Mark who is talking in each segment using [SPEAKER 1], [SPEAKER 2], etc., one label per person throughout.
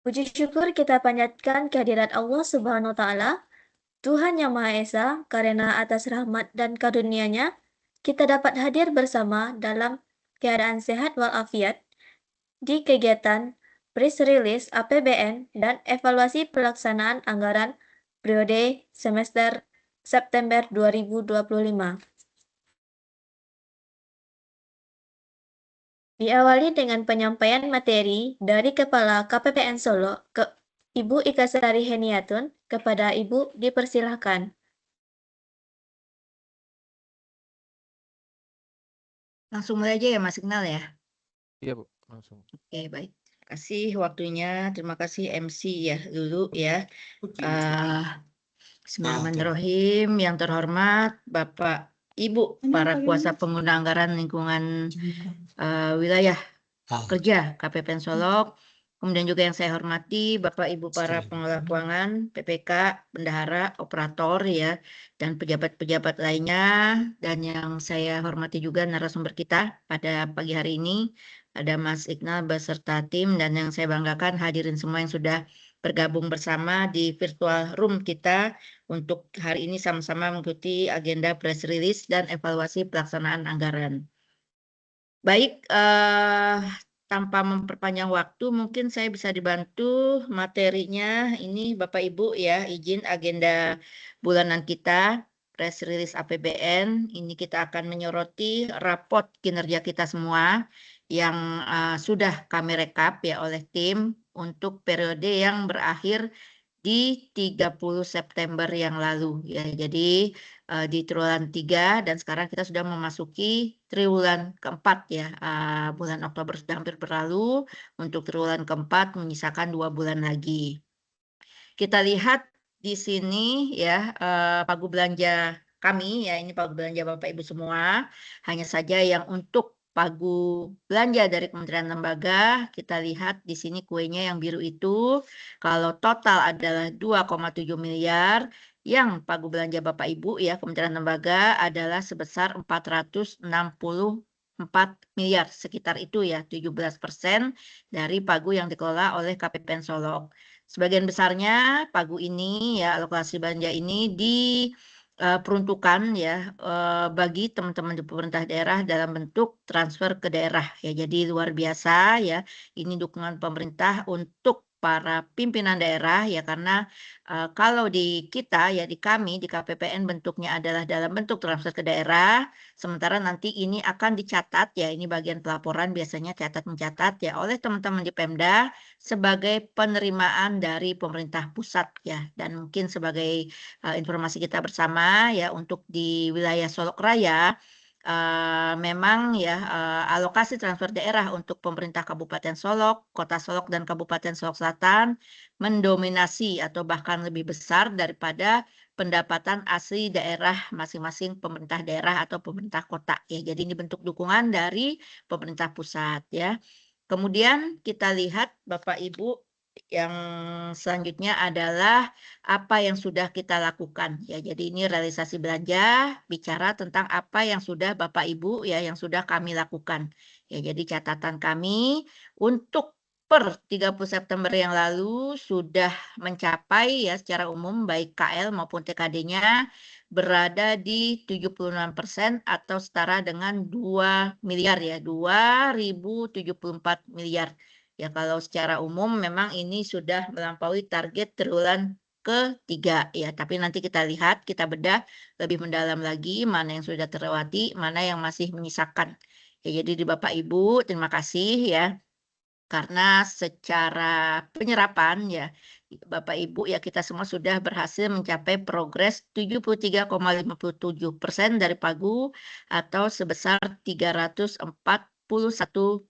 [SPEAKER 1] Puji syukur kita panjatkan kehadirat Allah Subhanahu wa Ta'ala, Tuhan Yang Maha Esa, karena atas rahmat dan karunia-Nya, kita dapat hadir bersama dalam keadaan sehat walafiat di kegiatan press release APBN dan evaluasi pelaksanaan anggaran periode semester September 2025. Diawali dengan penyampaian materi dari Kepala KPPN Solo ke Ibu Ika Sari Heniatun. Kepada Ibu dipersilahkan.
[SPEAKER 2] Langsung mulai aja ya Mas Iqnal ya.
[SPEAKER 3] Iya, Bu, langsung.
[SPEAKER 2] Oke, baik. Terima kasih waktunya. Terima kasih MC ya dulu ya. Bismillahirrahmanirrahim. Yang terhormat Bapak Ibu para kuasa pengguna anggaran lingkungan wilayah kerja KPPN Solok. Kemudian juga yang saya hormati Bapak Ibu para pengelola keuangan, PPK, bendahara, operator ya, dan pejabat-pejabat lainnya. Dan yang saya hormati juga narasumber kita pada pagi hari ini, ada Mas Iqnal beserta tim, dan yang saya banggakan hadirin semua yang sudah bergabung bersama di virtual room kita untuk hari ini sama-sama mengikuti agenda press release dan evaluasi pelaksanaan anggaran. Baik, tanpa memperpanjang waktu, mungkin saya bisa dibantu materinya. Ini Bapak Ibu ya, izin agenda bulanan kita, press release APBN. Ini kita akan menyoroti raport kinerja kita semua yang sudah kami rekap ya oleh tim untuk periode yang berakhir di 30 September yang lalu ya. Jadi di triwulan 3 dan sekarang kita sudah memasuki triwulan keempat ya. Bulan Oktober sudah hampir berlalu, untuk triwulan keempat menyisakan 2 bulan lagi. Kita lihat di sini ya pagu belanja kami ya, ini pagu belanja Bapak Ibu semua. Hanya saja yang untuk pagu belanja dari kementerian lembaga, kita lihat di sini kuenya yang biru itu, kalau total adalah 2,7 miliar, yang pagu belanja Bapak Ibu ya kementerian lembaga adalah sebesar 464 miliar, sekitar itu ya, 17% dari pagu yang dikelola oleh KPPN Solok. Sebagian besarnya pagu ini ya, alokasi belanja ini diperuntukkan ya bagi teman-teman di pemerintah daerah dalam bentuk transfer ke daerah ya. Jadi luar biasa ya, ini dukungan pemerintah untuk para pimpinan daerah ya, karena kalau di kita ya, di kami di KPPN bentuknya adalah dalam bentuk transfer ke daerah, sementara nanti ini akan dicatat ya, ini bagian pelaporan biasanya catat mencatat ya oleh teman-teman di Pemda sebagai penerimaan dari pemerintah pusat ya. Dan mungkin sebagai informasi kita bersama ya, untuk di wilayah Solok Raya memang ya alokasi transfer daerah untuk pemerintah Kabupaten Solok, Kota Solok, dan Kabupaten Solok Selatan mendominasi atau bahkan lebih besar daripada pendapatan asli daerah masing-masing pemerintah daerah atau pemerintah kota ya. Jadi ini bentuk dukungan dari pemerintah pusat ya. Kemudian kita lihat Bapak Ibu, yang selanjutnya adalah apa yang sudah kita lakukan ya. Jadi ini realisasi belanja, bicara tentang apa yang sudah Bapak Ibu ya, yang sudah kami lakukan ya. Jadi catatan kami untuk per 30 September yang lalu sudah mencapai ya secara umum baik KL maupun TKD-nya berada di 76% atau setara dengan 2 miliar ya, 2.074 miliar. Ya, kalau secara umum memang ini sudah melampaui target triwulan ketiga ya, tapi nanti kita lihat, kita bedah lebih mendalam lagi mana yang sudah terlewati, mana yang masih menyisakan. Ya, jadi di Bapak Ibu terima kasih ya, karena secara penyerapan ya Bapak Ibu ya, kita semua sudah berhasil mencapai progres 73,57% dari pagu atau sebesar 341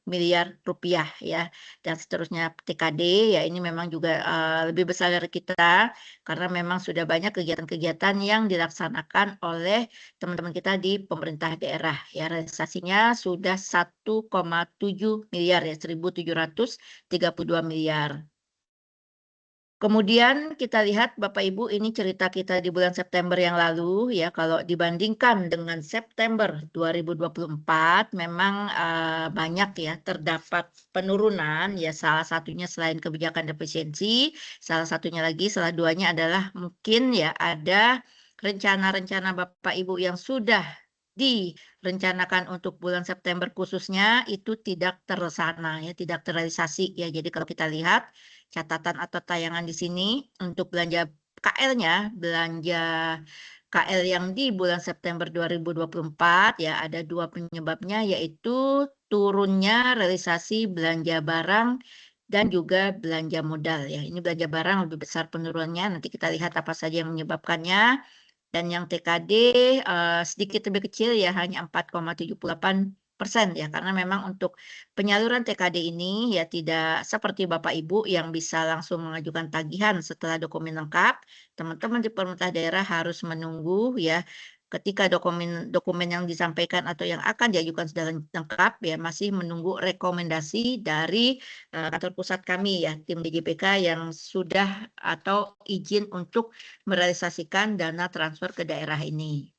[SPEAKER 2] miliar rupiah ya. Dan seterusnya TKD ya, ini memang juga lebih besar dari kita karena memang sudah banyak kegiatan-kegiatan yang dilaksanakan oleh teman-teman kita di pemerintah daerah ya. Realisasinya sudah 1,7 miliar ya, 1.732 miliar. Kemudian kita lihat Bapak Ibu, ini cerita kita di bulan September yang lalu ya, kalau dibandingkan dengan September 2024 memang banyak ya terdapat penurunan ya, salah satunya selain kebijakan efisiensi, salah satunya lagi salah duanya adalah mungkin ya ada rencana-rencana Bapak Ibu yang sudah direncanakan untuk bulan September khususnya itu tidak terlaksana ya, tidak terrealisasi ya. Jadi kalau kita lihat catatan atau tayangan di sini untuk belanja KL-nya, belanja KL yang di bulan September 2024 ya ada dua penyebabnya, yaitu turunnya realisasi belanja barang dan juga belanja modal ya. Ini belanja barang lebih besar penurunannya, nanti kita lihat apa saja yang menyebabkannya. Dan yang TKD sedikit lebih kecil ya, hanya 4,78% ya, karena memang untuk penyaluran TKD ini ya tidak seperti Bapak Ibu yang bisa langsung mengajukan tagihan setelah dokumen lengkap. Teman-teman di pemerintah daerah harus menunggu ya, ketika dokumen yang disampaikan atau yang akan diajukan sudah lengkap ya, masih menunggu rekomendasi dari kantor pusat kami ya, tim DJPK yang sudah atau izin untuk merealisasikan dana transfer ke daerah ini.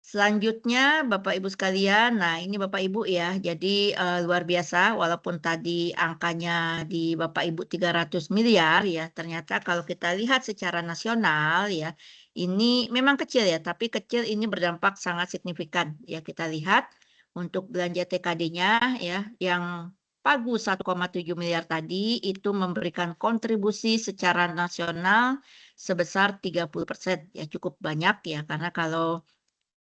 [SPEAKER 2] Selanjutnya Bapak Ibu sekalian, nah ini Bapak Ibu ya, jadi luar biasa walaupun tadi angkanya di Bapak Ibu 300 miliar ya, ternyata kalau kita lihat secara nasional ya, ini memang kecil ya, tapi kecil ini berdampak sangat signifikan ya. Kita lihat untuk belanja TKD-nya ya, yang pagu 1,7 miliar tadi itu memberikan kontribusi secara nasional sebesar 30% ya, cukup banyak ya, karena kalau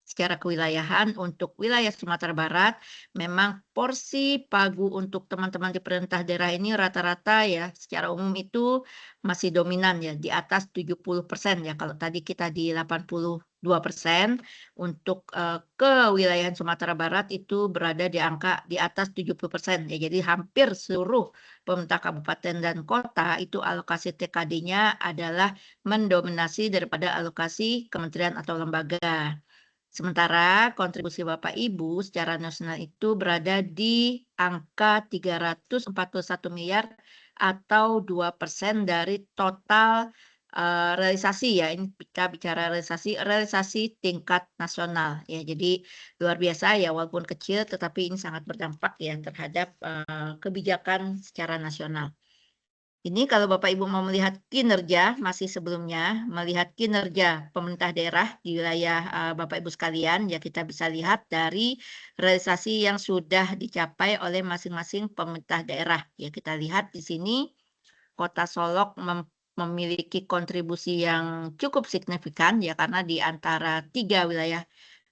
[SPEAKER 2] secara kewilayahan untuk wilayah Sumatera Barat, memang porsi pagu untuk teman-teman di perintah daerah ini rata-rata ya secara umum itu masih dominan ya di atas 70% ya. Kalau tadi kita di 82%, untuk kewilayahan Sumatera Barat itu berada di angka di atas 70% ya. Jadi hampir seluruh pemerintah kabupaten dan kota itu alokasi TKD-nya adalah mendominasi daripada alokasi kementerian atau lembaga. Sementara kontribusi Bapak Ibu secara nasional itu berada di angka 341 miliar atau 2% dari total realisasi ya. Ini kita bicara realisasi tingkat nasional ya. Jadi luar biasa ya, walaupun kecil tetapi ini sangat berdampak ya terhadap kebijakan secara nasional. Ini kalau Bapak Ibu mau melihat kinerja, masih sebelumnya melihat kinerja pemerintah daerah di wilayah Bapak Ibu sekalian, ya kita bisa lihat dari realisasi yang sudah dicapai oleh masing-masing pemerintah daerah. Ya kita lihat di sini Kota Solok memiliki kontribusi yang cukup signifikan ya, karena di antara 3 wilayah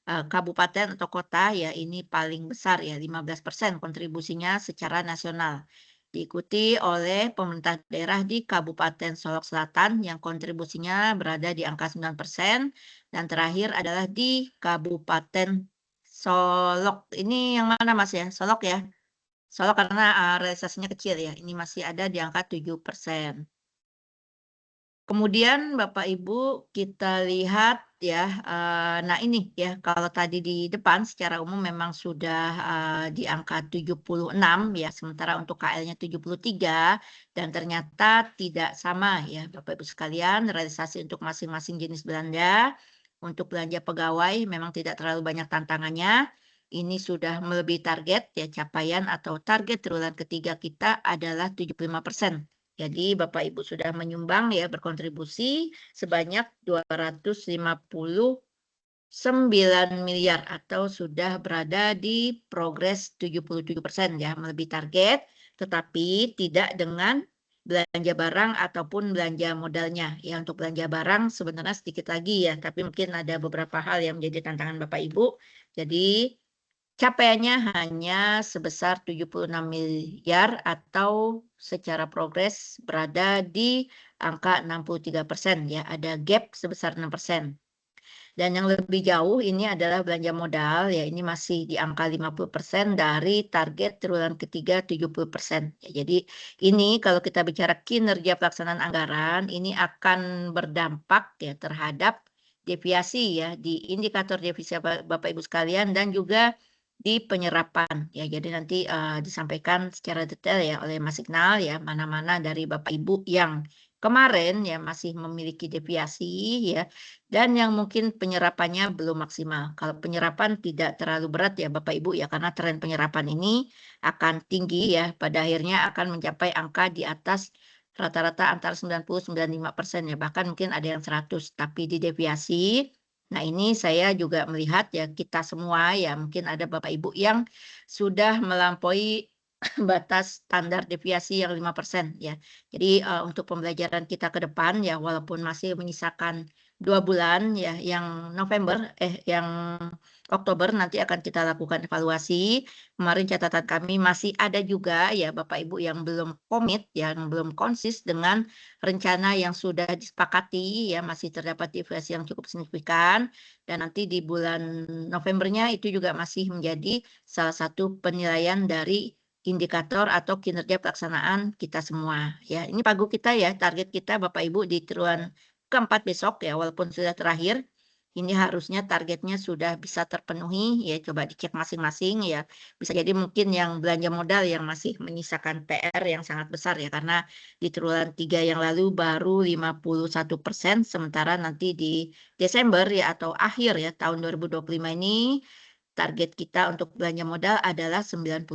[SPEAKER 2] kabupaten atau kota ya ini paling besar ya, 15% kontribusinya secara nasional. Diikuti oleh pemerintah daerah di Kabupaten Solok Selatan yang kontribusinya berada di angka 9%, dan terakhir adalah di Kabupaten Solok. Ini yang mana Mas ya? Solok ya? Solok karena realisasinya kecil ya. Ini masih ada di angka 7%. Kemudian Bapak Ibu kita lihat ya, nah ini ya, kalau tadi di depan secara umum memang sudah di angka 76 ya, sementara untuk KL-nya 73, dan ternyata tidak sama ya Bapak Ibu sekalian, realisasi untuk masing-masing jenis belanja. Untuk belanja pegawai memang tidak terlalu banyak tantangannya, ini sudah melebihi target ya, capaian atau target triwulan ketiga kita adalah 75%. Jadi Bapak Ibu sudah menyumbang ya, berkontribusi sebanyak 259 miliar atau sudah berada di progres 77% ya, melebihi target, tetapi tidak dengan belanja barang ataupun belanja modalnya. Ya untuk belanja barang sebenarnya sedikit lagi ya, tapi mungkin ada beberapa hal yang menjadi tantangan Bapak Ibu. Jadi capaiannya hanya sebesar 76 miliar atau secara progres berada di angka 63% ya, ada gap sebesar 6%. Dan yang lebih jauh ini adalah belanja modal ya, ini masih di angka 50% dari target triwulan ketiga 70%. Ya, jadi ini kalau kita bicara kinerja pelaksanaan anggaran ini akan berdampak ya terhadap deviasi ya di indikator devisa Bapak Ibu sekalian dan juga di penyerapan ya. Jadi nanti disampaikan secara detail ya oleh Mas Iqnal ya, mana-mana dari Bapak Ibu yang kemarin ya masih memiliki deviasi ya, dan yang mungkin penyerapannya belum maksimal. Kalau penyerapan tidak terlalu berat ya Bapak Ibu ya, karena tren penyerapan ini akan tinggi ya, pada akhirnya akan mencapai angka di atas rata-rata antara 90-95% ya, bahkan mungkin ada yang 100, tapi di deviasi. Nah ini saya juga melihat ya kita semua ya, mungkin ada Bapak Ibu yang sudah melampaui batas standar deviasi yang 5% ya. Jadi, untuk pembelajaran kita ke depan ya walaupun masih menyisakan 2 bulan ya, yang Oktober nanti akan kita lakukan evaluasi. Kemarin catatan kami masih ada juga ya Bapak Ibu yang belum komit, yang belum konsis dengan rencana yang sudah disepakati ya, masih terdapat deviasi yang cukup signifikan dan nanti di bulan Novembernya itu juga masih menjadi salah satu penilaian dari indikator atau kinerja pelaksanaan kita semua ya. Ini pagu kita ya, target kita Bapak Ibu di triwulan keempat besok ya, walaupun sudah terakhir, ini harusnya targetnya sudah bisa terpenuhi ya, coba dicek masing-masing ya. Bisa jadi mungkin yang belanja modal yang masih menyisakan PR yang sangat besar ya, karena di triwulan 3 yang lalu baru 51%, sementara nanti di Desember ya atau akhir ya tahun 2025 ini target kita untuk belanja modal adalah 90%.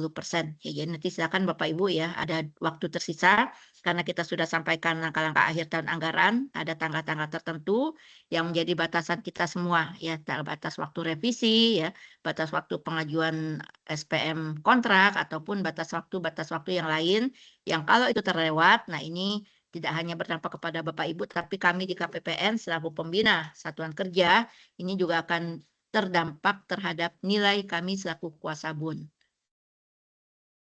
[SPEAKER 2] Ya, jadi nanti silakan Bapak Ibu ya, ada waktu tersisa karena kita sudah sampaikan langkah-langkah akhir tahun anggaran, ada tanggal-tanggal tertentu yang menjadi batasan kita semua ya, batas waktu revisi ya, batas waktu pengajuan SPM kontrak ataupun batas waktu yang lain yang kalau itu terlewat, nah ini tidak hanya berdampak kepada Bapak Ibu, tapi kami di KPPN selaku pembina satuan kerja ini juga akan terdampak terhadap nilai kami selaku kuasa bun.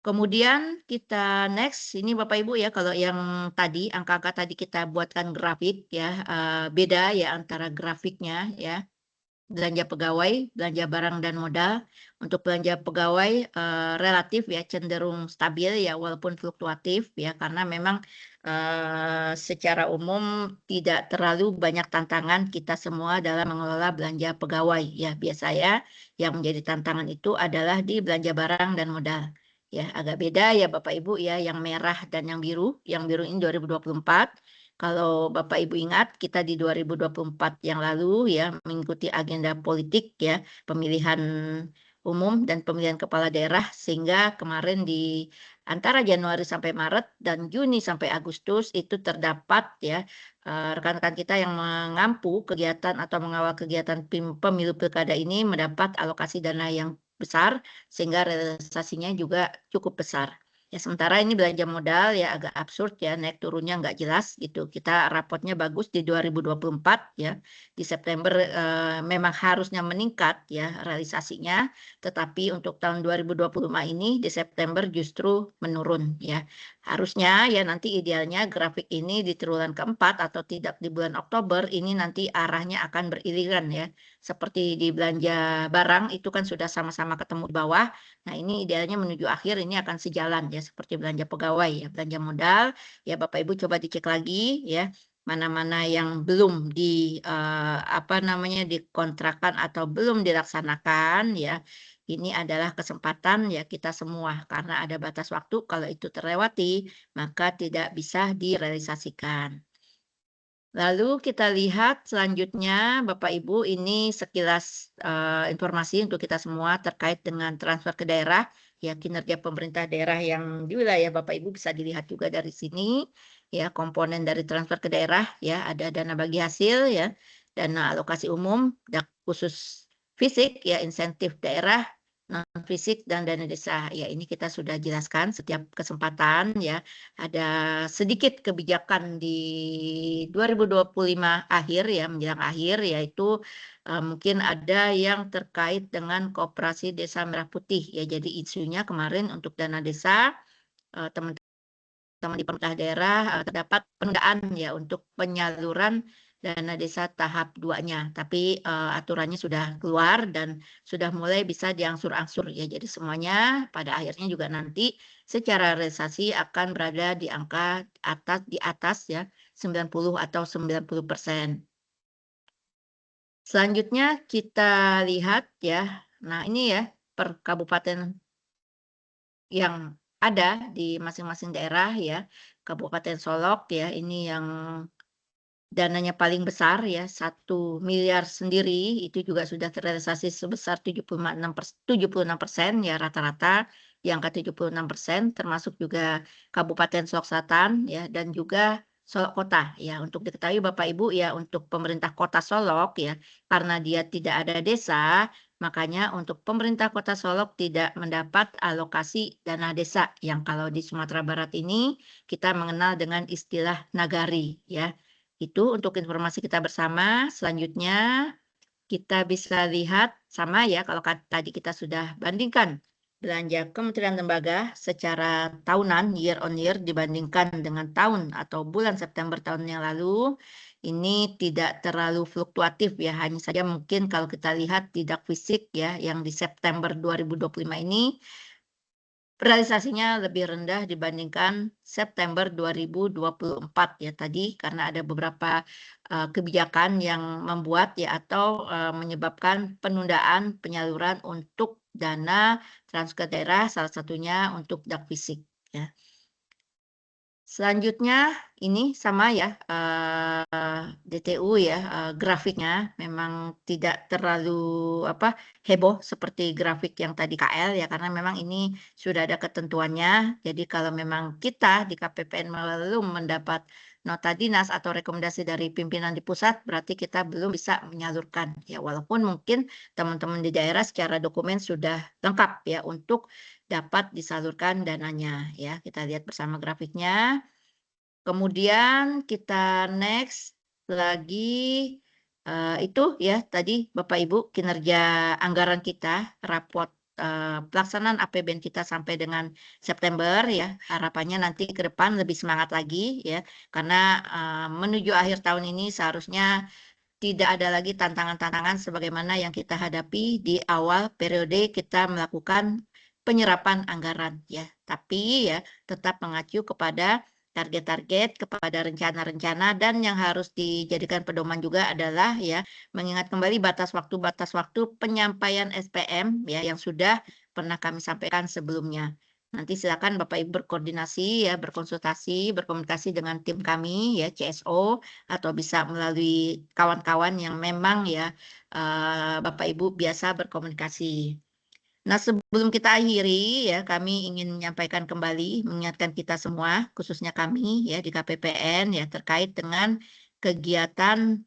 [SPEAKER 2] Kemudian kita next, ini Bapak Ibu ya, kalau yang tadi, angka-angka tadi kita buatkan grafik ya, beda ya antara grafiknya ya, belanja pegawai, belanja barang dan modal. Untuk belanja pegawai relatif ya cenderung stabil ya walaupun fluktuatif ya karena memang secara umum tidak terlalu banyak tantangan kita semua dalam mengelola belanja pegawai ya. Biasanya yang menjadi tantangan itu adalah di belanja barang dan modal. Ya, agak beda ya Bapak Ibu ya, yang merah dan yang biru. Yang biru ini 2024. Kalau Bapak Ibu ingat, kita di 2024 yang lalu ya mengikuti agenda politik ya, pemilihan umum dan pemilihan kepala daerah sehingga kemarin di antara Januari sampai Maret dan Juni sampai Agustus itu terdapat ya rekan-rekan kita yang mengampu kegiatan atau mengawal kegiatan pemilu pilkada ini mendapat alokasi dana yang besar sehingga realisasinya juga cukup besar. Ya sementara ini belanja modal ya agak absurd ya, naik turunnya nggak jelas gitu. Kita rapotnya bagus di 2024 ya. Di September memang harusnya meningkat ya realisasinya, tetapi untuk tahun 2025 ini di September justru menurun ya. Harusnya ya nanti idealnya grafik ini di triwulan keempat atau tidak di bulan Oktober ini nanti arahnya akan beririran ya. Seperti di belanja barang itu kan sudah sama-sama ketemu di bawah. Nah, ini idealnya menuju akhir ini akan sejalan ya seperti belanja pegawai ya, belanja modal ya Bapak Ibu coba dicek lagi ya mana-mana yang belum dikontrakkan atau belum dilaksanakan ya. Ini adalah kesempatan ya kita semua karena ada batas waktu kalau itu terlewati maka tidak bisa direalisasikan. Lalu kita lihat selanjutnya Bapak Ibu ini sekilas informasi untuk kita semua terkait dengan transfer ke daerah ya kinerja pemerintah daerah yang di wilayah Bapak Ibu bisa dilihat juga dari sini ya komponen dari transfer ke daerah ya ada dana bagi hasil ya dana alokasi umum khusus fisik ya insentif daerah non fisik dan dana desa ya ini kita sudah jelaskan setiap kesempatan ya ada sedikit kebijakan di 2025 akhir ya, menjelang akhir, yaitu mungkin ada yang terkait dengan Koperasi Desa Merah Putih ya. Jadi isunya kemarin untuk dana desa, teman-teman di pemerintah daerah terdapat penundaan ya untuk penyaluran dana desa tahap 2-nya. Tapi aturannya sudah keluar dan sudah mulai bisa diangsur-angsur ya. Jadi semuanya pada akhirnya juga nanti secara realisasi akan berada di angka di atas ya 90 atau 90%. Selanjutnya kita lihat ya. Nah, ini ya per kabupaten yang ada di masing-masing daerah ya. Kabupaten Solok ya, ini yang dananya paling besar ya, 1 miliar sendiri, itu juga sudah terrealisasi sebesar 76% ya rata-rata, di angka 76%, termasuk juga Kabupaten Solok Selatan ya, dan juga Solok Kota ya. Untuk diketahui Bapak Ibu ya, untuk pemerintah Kota Solok ya, karena dia tidak ada desa, makanya untuk pemerintah Kota Solok tidak mendapat alokasi dana desa, yang kalau di Sumatera Barat ini kita mengenal dengan istilah nagari ya. Itu untuk informasi kita bersama. Selanjutnya kita bisa lihat sama ya kalau tadi kita sudah bandingkan belanja kementerian lembaga secara tahunan year on year dibandingkan dengan tahun atau bulan September tahun yang lalu. Ini tidak terlalu fluktuatif ya, hanya saja mungkin kalau kita lihat tidak fisik ya yang di September 2025 ini realisasinya lebih rendah dibandingkan September 2024 ya tadi karena ada beberapa kebijakan yang membuat ya atau menyebabkan penundaan penyaluran untuk dana transfer daerah salah satunya untuk dak fisik ya. Selanjutnya ini sama ya, DTU ya, grafiknya memang tidak terlalu heboh seperti grafik yang tadi KL ya, karena memang ini sudah ada ketentuannya. Jadi kalau memang kita di KPPN belum mendapat nota dinas atau rekomendasi dari pimpinan di pusat, berarti kita belum bisa menyalurkan ya, walaupun mungkin teman-teman di daerah secara dokumen sudah lengkap ya untuk dapat disalurkan dananya ya. Kita lihat bersama grafiknya. Kemudian kita next lagi itu ya tadi Bapak Ibu kinerja anggaran kita, raport pelaksanaan APBN kita sampai dengan September ya. Harapannya nanti ke depan lebih semangat lagi ya. Karena menuju akhir tahun ini seharusnya tidak ada lagi tantangan-tantangan sebagaimana yang kita hadapi di awal periode kita melakukan penyerapan anggaran ya. Tapi ya tetap mengacu kepada target-target, kepada rencana-rencana dan yang harus dijadikan pedoman juga adalah ya mengingat kembali batas waktu penyampaian SPM ya yang sudah pernah kami sampaikan sebelumnya. Nanti silakan Bapak Ibu berkoordinasi ya, berkonsultasi, berkomunikasi dengan tim kami ya CSO atau bisa melalui kawan-kawan yang memang ya Bapak Ibu biasa berkomunikasi. Nah, sebelum kita akhiri ya, kami ingin menyampaikan kembali, mengingatkan kita semua, khususnya kami ya di KPPN ya terkait dengan kegiatan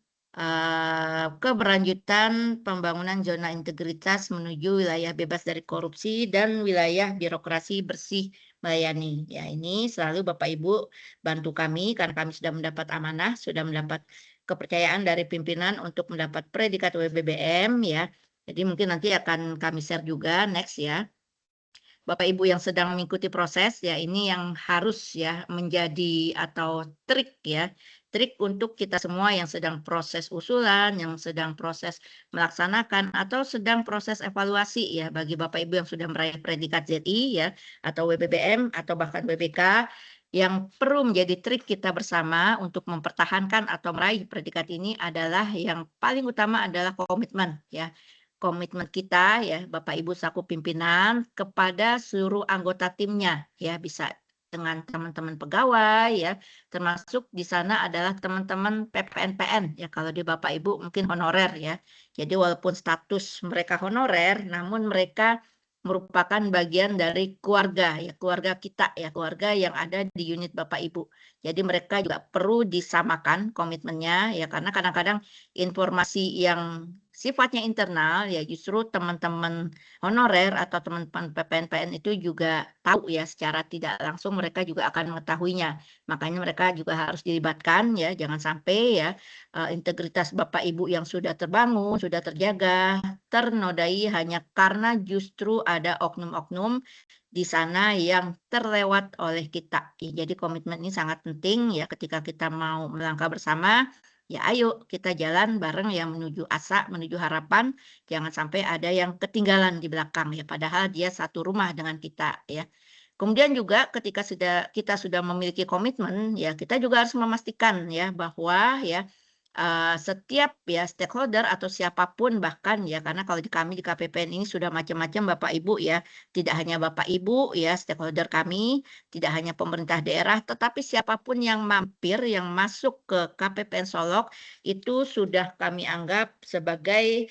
[SPEAKER 2] keberlanjutan pembangunan zona integritas menuju wilayah bebas dari korupsi dan wilayah birokrasi bersih melayani. Ya, ini selalu Bapak Ibu bantu kami karena kami sudah mendapat amanah, sudah mendapat kepercayaan dari pimpinan untuk mendapat predikat WBBM ya. Jadi mungkin nanti akan kami share juga next ya. Bapak Ibu yang sedang mengikuti proses ya ini yang harus ya menjadi atau trik ya. Trik untuk kita semua yang sedang proses usulan, yang sedang proses melaksanakan atau sedang proses evaluasi ya bagi Bapak Ibu yang sudah meraih predikat ZI ya atau WBBM atau bahkan WBK yang perlu menjadi trik kita bersama untuk mempertahankan atau meraih predikat ini adalah yang paling utama adalah komitmen ya. Komitmen kita ya Bapak Ibu selaku pimpinan kepada seluruh anggota timnya ya bisa dengan teman-teman pegawai ya termasuk di sana adalah teman-teman PPNPN ya kalau di Bapak Ibu mungkin honorer ya. Jadi walaupun status mereka honorer namun mereka merupakan bagian dari keluarga ya keluarga kita ya keluarga yang ada di unit Bapak Ibu. Jadi mereka juga perlu disamakan komitmennya ya karena kadang-kadang informasi yang sifatnya internal ya justru teman-teman honorer atau teman-teman PPNPN itu juga tahu ya secara tidak langsung mereka juga akan mengetahuinya. Makanya mereka juga harus dilibatkan ya jangan sampai ya integritas Bapak Ibu yang sudah terbangun, sudah terjaga ternodai hanya karena justru ada oknum-oknum di sana yang terlewat oleh kita. Ya, jadi komitmen ini sangat penting ya ketika kita mau melangkah bersama. Ya ayo kita jalan bareng yang menuju asa, menuju harapan. Jangan sampai ada yang ketinggalan di belakang ya. Padahal dia satu rumah dengan kita ya. Kemudian juga ketika kita sudah memiliki komitmen ya kita juga harus memastikan ya bahwa ya setiap ya stakeholder atau siapapun bahkan ya, karena kalau di kami di KPPN ini sudah macam-macam Bapak Ibu ya, tidak hanya Bapak Ibu ya stakeholder kami, tidak hanya pemerintah daerah, tetapi siapapun yang mampir, yang masuk ke KPPN Solok itu sudah kami anggap sebagai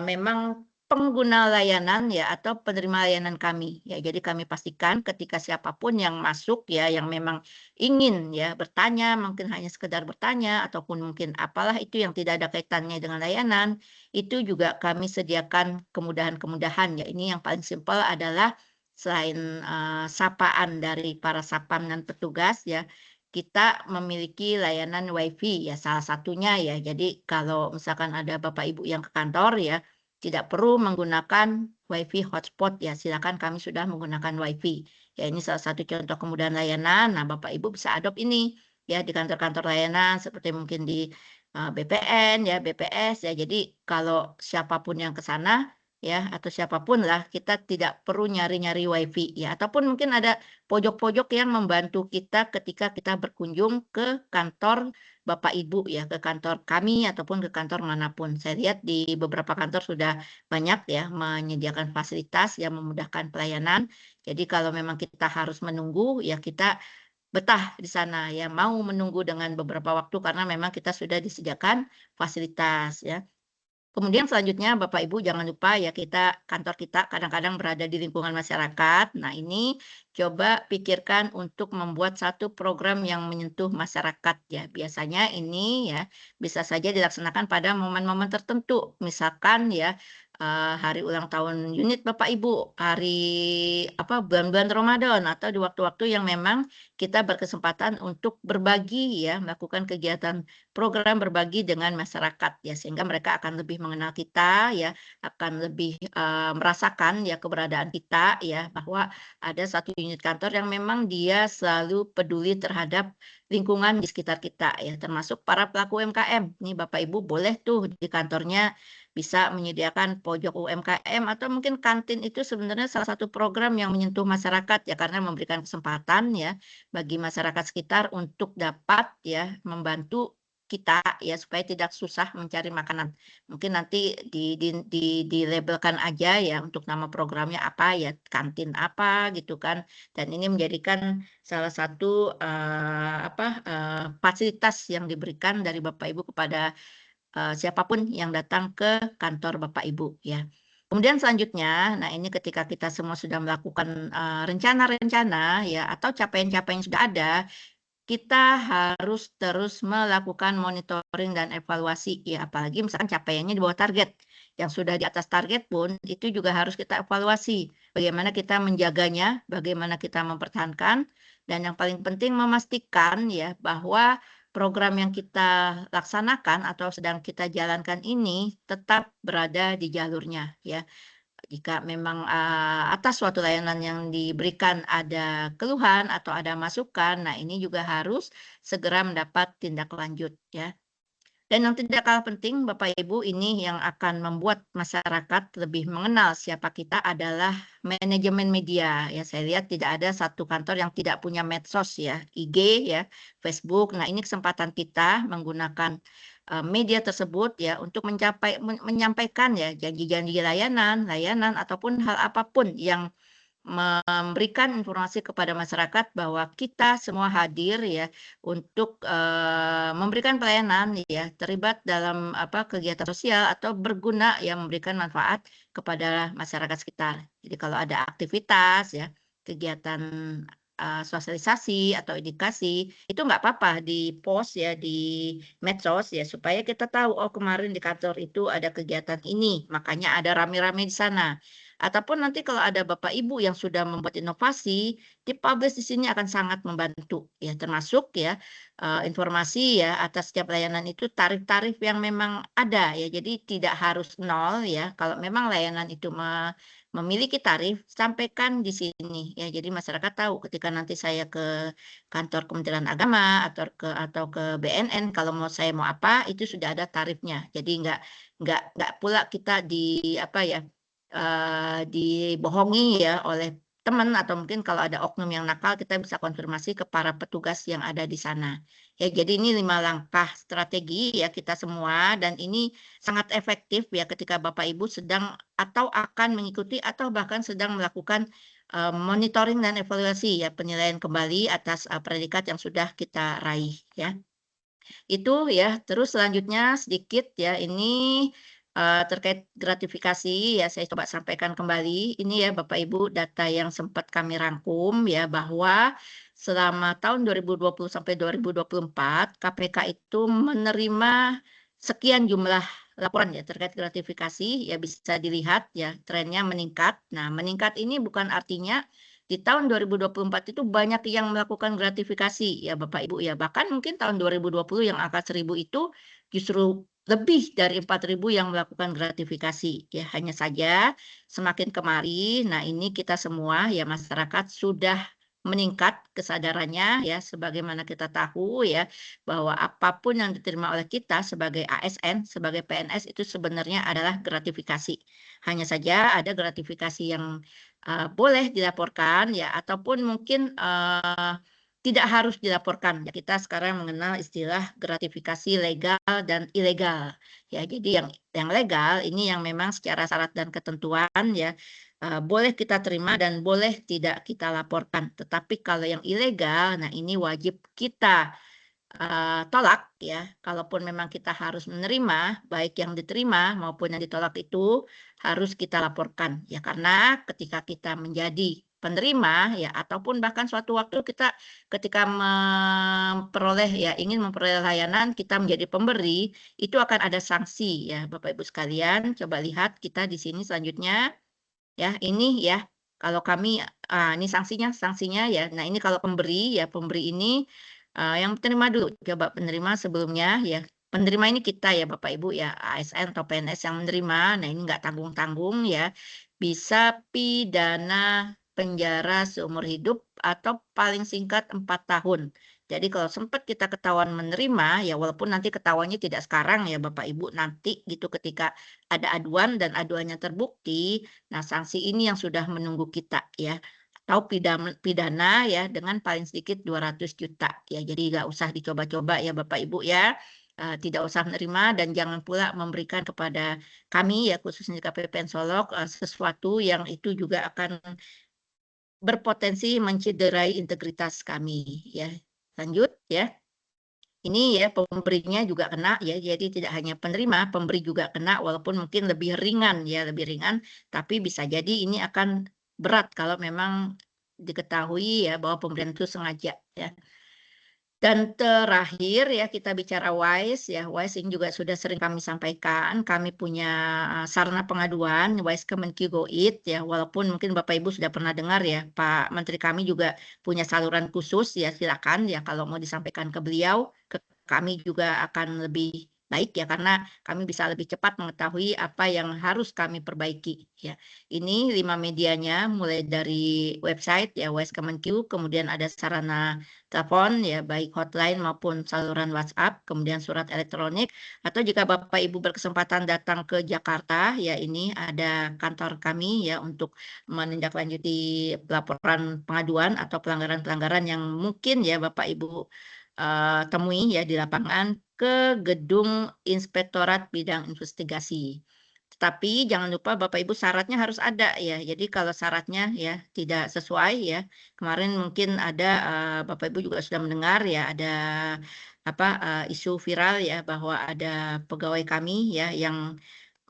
[SPEAKER 2] memang pengguna layanan ya atau penerima layanan kami ya. Jadi kami pastikan ketika siapapun yang masuk ya, yang memang ingin ya bertanya, mungkin hanya sekedar bertanya ataupun mungkin apalah itu yang tidak ada kaitannya dengan layanan, itu juga kami sediakan kemudahan-kemudahan ya. Ini yang paling simpel adalah selain sapaan dari para sapam dan petugas ya, kita memiliki layanan WiFi ya salah satunya ya. Jadi kalau misalkan ada Bapak Ibu yang ke kantor ya, tidak perlu menggunakan WiFi hotspot ya, silakan kami sudah menggunakan WiFi. Ya ini salah satu contoh kemudahan layanan. Nah, Bapak Ibu bisa adopt ini ya di kantor-kantor layanan seperti mungkin di BPN ya, BPS ya. Jadi kalau siapapun yang ke sana ya atau siapapun lah kita tidak perlu nyari-nyari WiFi ya ataupun mungkin ada pojok-pojok yang membantu kita ketika kita berkunjung ke kantor Bapak Ibu ya, ke kantor kami ataupun ke kantor manapun. Saya lihat di beberapa kantor sudah banyak ya menyediakan fasilitas yang memudahkan pelayanan. Jadi kalau memang kita harus menunggu, ya kita betah di sana ya, mau menunggu dengan beberapa waktu karena memang kita sudah disediakan fasilitas ya. Kemudian selanjutnya Bapak Ibu jangan lupa ya kantor kita kadang-kadang berada di lingkungan masyarakat. Nah ini coba pikirkan untuk membuat satu program yang menyentuh masyarakat ya. Biasanya ini ya bisa saja dilaksanakan pada momen-momen tertentu. Misalkan ya hari ulang tahun unit Bapak Ibu, hari apa bulan-bulan Ramadan atau di waktu-waktu yang memang kita berkesempatan untuk berbagi ya, melakukan kegiatan program berbagi dengan masyarakat ya, sehingga mereka akan lebih mengenal kita ya, akan lebih, merasakan ya keberadaan kita ya, bahwa ada satu unit kantor yang memang dia selalu peduli terhadap lingkungan di sekitar kita ya, termasuk para pelaku UMKM. Nih Bapak Ibu boleh tuh di kantornya bisa menyediakan pojok UMKM atau mungkin kantin itu sebenarnya salah satu program yang menyentuh masyarakat ya, karena memberikan kesempatan ya bagi masyarakat sekitar untuk dapat ya membantu kita ya supaya tidak susah mencari makanan. Mungkin nanti dilabelkan aja ya untuk nama programnya apa ya, kantin apa gitu kan. Dan ini menjadikan salah satu fasilitas yang diberikan dari Bapak Ibu kepada siapapun yang datang ke kantor Bapak Ibu ya. Kemudian selanjutnya, nah ini ketika kita semua sudah melakukan rencana-rencana ya atau capaian-capaian yang sudah ada, kita harus terus melakukan monitoring dan evaluasi ya, apalagi misalkan capaiannya di bawah target. Yang sudah di atas target pun itu juga harus kita evaluasi. Bagaimana kita menjaganya, bagaimana kita mempertahankan, dan yang paling penting memastikan ya bahwa program yang kita laksanakan atau sedang kita jalankan ini tetap berada di jalurnya ya. Jika memang, atas suatu layanan yang diberikan ada keluhan atau ada masukan, nah ini juga harus segera mendapat tindak lanjut ya. Dan yang tidak kalah penting Bapak Ibu, ini yang akan membuat masyarakat lebih mengenal siapa kita adalah manajemen media. Ya, saya lihat tidak ada satu kantor yang tidak punya medsos ya, IG ya, Facebook. Nah, ini kesempatan kita menggunakan media tersebut ya untuk menyampaikan ya janji-janji layanan ataupun hal apapun yang memberikan informasi kepada masyarakat bahwa kita semua hadir ya untuk memberikan pelayanan ya, terlibat dalam kegiatan sosial atau berguna yang memberikan manfaat kepada masyarakat sekitar. Jadi kalau ada aktivitas ya, kegiatan sosialisasi atau edukasi itu nggak apa-apa di-post ya di medsos ya supaya kita tahu oh kemarin di kantor itu ada kegiatan ini, makanya ada rame-rame di sana. Ataupun nanti kalau ada Bapak Ibu yang sudah membuat inovasi, di-publish di sini akan sangat membantu ya, termasuk ya, informasi ya atas setiap layanan itu tarif-tarif yang memang ada ya. Jadi tidak harus nol ya, kalau memang layanan itu memiliki tarif, sampaikan di sini ya. Jadi masyarakat tahu ketika nanti saya ke kantor Kementerian Agama atau ke BNN kalau saya mau apa, itu sudah ada tarifnya. Jadi nggak pula kita dibohongi ya oleh teman atau mungkin kalau ada oknum yang nakal kita bisa konfirmasi ke para petugas yang ada di sana. Ya, jadi ini 5 langkah strategi ya kita semua dan ini sangat efektif ya ketika Bapak Ibu sedang atau akan mengikuti atau bahkan sedang melakukan, monitoring dan evaluasi ya penilaian kembali atas, predikat yang sudah kita raih ya. Itu ya, terus selanjutnya sedikit ya, ini, terkait gratifikasi ya saya coba sampaikan kembali. Ini ya Bapak Ibu data yang sempat kami rangkum ya, bahwa selama tahun 2020 sampai 2024 KPK itu menerima sekian jumlah laporan ya terkait gratifikasi, ya bisa dilihat ya trennya meningkat. Nah meningkat ini bukan artinya di tahun 2024 itu banyak yang melakukan gratifikasi ya Bapak Ibu ya, bahkan mungkin tahun 2020 yang angka 1.000 itu justru lebih dari 4.000 yang melakukan gratifikasi ya. Hanya saja semakin kemari, nah ini kita semua ya masyarakat sudah meningkat kesadarannya ya sebagaimana kita tahu ya bahwa apapun yang diterima oleh kita sebagai ASN, sebagai PNS itu sebenarnya adalah gratifikasi. Hanya saja ada gratifikasi yang boleh dilaporkan ya ataupun mungkin, tidak harus dilaporkan. Ya kita sekarang mengenal istilah gratifikasi legal dan ilegal. Ya jadi yang legal ini yang memang secara syarat dan ketentuan ya, boleh kita terima dan boleh tidak kita laporkan. Tetapi kalau yang ilegal, nah ini wajib kita tolak ya, kalaupun memang kita harus menerima, baik yang diterima maupun yang ditolak itu harus kita laporkan. Ya karena ketika kita menjadi penerima ya ataupun bahkan suatu waktu kita ketika memperoleh ya ingin memperoleh layanan kita menjadi pemberi, itu akan ada sanksi ya Bapak Ibu sekalian. Coba lihat kita di sini selanjutnya ya, ini ya kalau kami ini sanksinya ya. Nah ini kalau pemberi ya, pemberi ini yang penerima dulu, coba penerima sebelumnya ya, penerima ini kita ya Bapak Ibu ya, ASN atau PNS yang menerima, nah ini nggak tanggung-tanggung ya, bisa pidana penjara seumur hidup atau paling singkat 4 tahun. Jadi kalau sempat kita ketahuan menerima, ya walaupun nanti ketahuannya tidak sekarang ya Bapak Ibu, nanti gitu ketika ada aduan dan aduannya terbukti, nah sanksi ini yang sudah menunggu kita ya atau pidana ya dengan paling sedikit 200 juta ya. Jadi nggak usah dicoba-coba ya Bapak Ibu ya, tidak usah menerima dan jangan pula memberikan kepada kami ya khususnya di KPP Solok, sesuatu yang itu juga akan berpotensi mencederai integritas kami ya. Lanjut ya. Ini ya pemberinya juga kena ya, jadi tidak hanya penerima, pemberi juga kena walaupun mungkin lebih ringan ya, lebih ringan, tapi bisa jadi ini akan berat kalau memang diketahui ya bahwa pemberian itu sengaja ya. Dan terakhir ya kita bicara WISE ya, WISE ini juga sudah sering kami sampaikan, kami punya sarana pengaduan WISE Kemenkigoid ya, walaupun mungkin Bapak Ibu sudah pernah dengar ya, Pak Menteri kami juga punya saluran khusus ya, silakan ya kalau mau disampaikan ke beliau, ke kami juga akan lebih baik ya karena kami bisa lebih cepat mengetahui apa yang harus kami perbaiki ya. Ini 5 medianya mulai dari website ya WISE Kemenq, kemudian ada sarana telepon ya baik hotline maupun saluran WhatsApp, kemudian surat elektronik atau jika Bapak Ibu berkesempatan datang ke Jakarta ya ini ada kantor kami ya untuk menindaklanjuti laporan pengaduan atau pelanggaran-pelanggaran yang mungkin ya Bapak Ibu temui ya di lapangan ke Gedung Inspektorat Bidang Investigasi. Tetapi jangan lupa Bapak Ibu syaratnya harus ada ya. Jadi kalau syaratnya ya tidak sesuai ya, kemarin mungkin ada Bapak Ibu juga sudah mendengar ya ada apa isu viral ya bahwa ada pegawai kami ya yang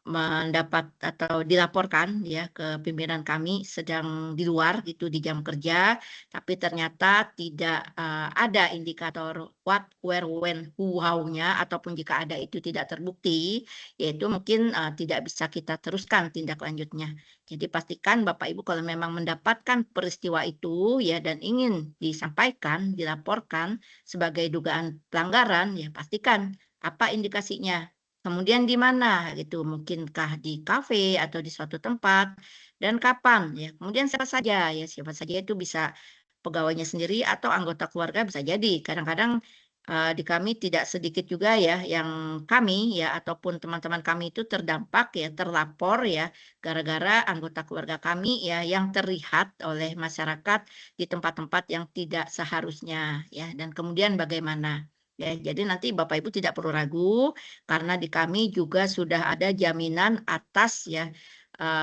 [SPEAKER 2] mendapat atau dilaporkan ya ke pimpinan kami sedang di luar gitu di jam kerja, tapi ternyata tidak, ada indikator what, where, when, who, how-nya ataupun jika ada itu tidak terbukti, yaitu mungkin, tidak bisa kita teruskan tindak lanjutnya. Jadi pastikan Bapak Ibu kalau memang mendapatkan peristiwa itu ya dan ingin disampaikan, dilaporkan sebagai dugaan pelanggaran, ya pastikan apa indikasinya. Kemudian di mana gitu, mungkinkah di kafe atau di suatu tempat, dan kapan ya. Kemudian siapa saja ya, siapa saja itu bisa pegawainya sendiri atau anggota keluarga bisa jadi. Kadang-kadang, di kami tidak sedikit juga ya yang kami ya ataupun teman-teman kami itu terdampak ya, terlapor ya, gara-gara anggota keluarga kami ya yang terlihat oleh masyarakat di tempat-tempat yang tidak seharusnya ya, dan kemudian bagaimana? Ya, jadi nanti Bapak Ibu tidak perlu ragu karena di kami juga sudah ada jaminan atas ya,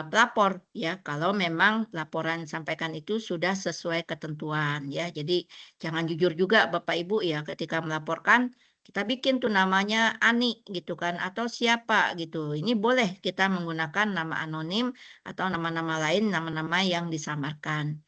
[SPEAKER 2] pelapor ya, kalau memang laporan sampaikan itu sudah sesuai ketentuan ya. Jadi jangan jujur juga Bapak Ibu ya ketika melaporkan, kita bikin tuh namanya Ani gitu kan atau siapa gitu. Ini boleh kita menggunakan nama anonim atau nama-nama lain, nama-nama yang disamarkan.